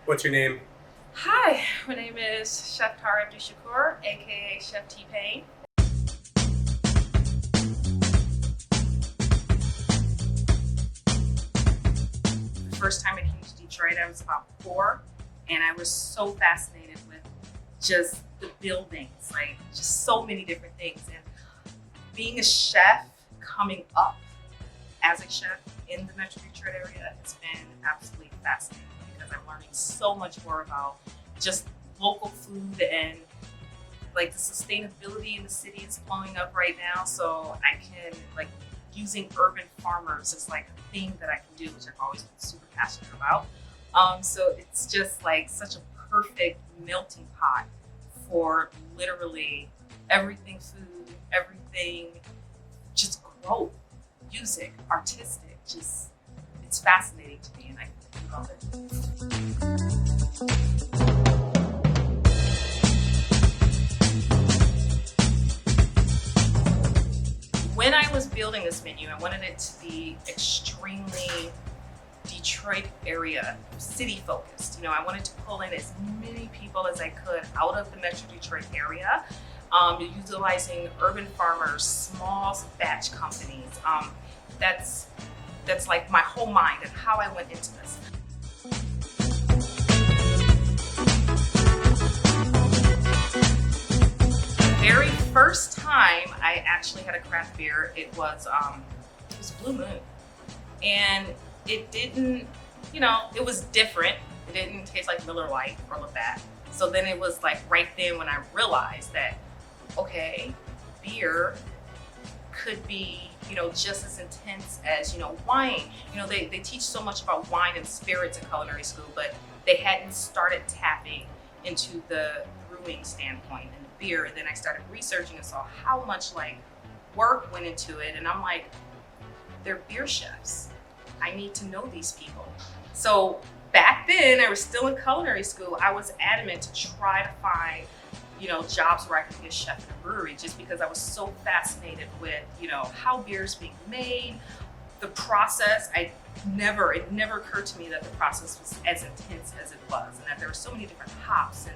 What's your name? Hi, my name is Chef Tara Abdusshakur, aka Chef T-Pain. The first time I came to Detroit, I was about 4, and I was so fascinated with just the buildings, like just so many different things. And being a chef, coming up as a chef in the Metro Detroit area, has been absolutely fascinating because I'm learning so much more about just local food and like the sustainability in the city is blowing up right now. So I can using urban farmers is like a thing that I can do, which I've always been super passionate about. So it's just like such a perfect melting pot for literally everything food, everything, just growth, music, artistic, just it's fascinating to me and I love it. When I was building this menu, I wanted it to be extremely Detroit area, city focused. You know, I wanted to pull in as many people as I could out of the Metro Detroit area, utilizing urban farmers, small batch companies. That's like my whole mind and how I went into this. Very first time I actually had a craft beer, it was Blue Moon, and it didn't, it was different. It didn't taste like Miller Lite or Labatt. So then it was like right then when I realized that, okay, beer could be, just as intense as, wine. They teach so much about wine and spirits in culinary school, but they hadn't started tapping into the brewing standpoint and the beer. And then I started researching and saw how much work went into it. And I'm like, they're beer chefs. I need to know these people. So back then, I was still in culinary school. I was adamant to try to find, jobs where I could be a chef in a brewery, just because I was so fascinated with, how beer is being made, the process. It never occurred to me that the process was as intense as it was, and that there were so many different hops and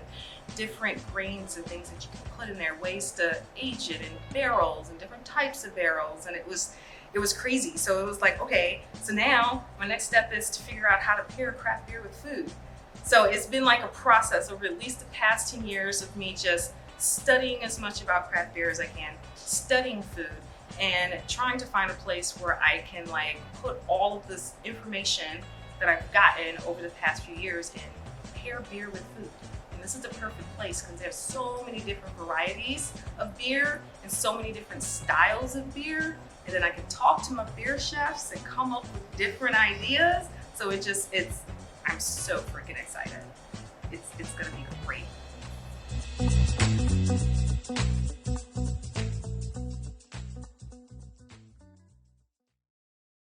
different grains and things that you can put in there, ways to age it in barrels and different types of barrels, and it was crazy. So it was like, okay, so now my next step is to figure out how to pair craft beer with food. So it's been like a process over at least the past 10 years of me just studying as much about craft beer as I can, studying food, and trying to find a place where I can put all of this information that I've gotten over the past few years and pair beer with food. And this is the perfect place because there's so many different varieties of beer and so many different styles of beer. And then I can talk to my beer chefs and come up with different ideas. So I'm so freaking excited. It's gonna be great.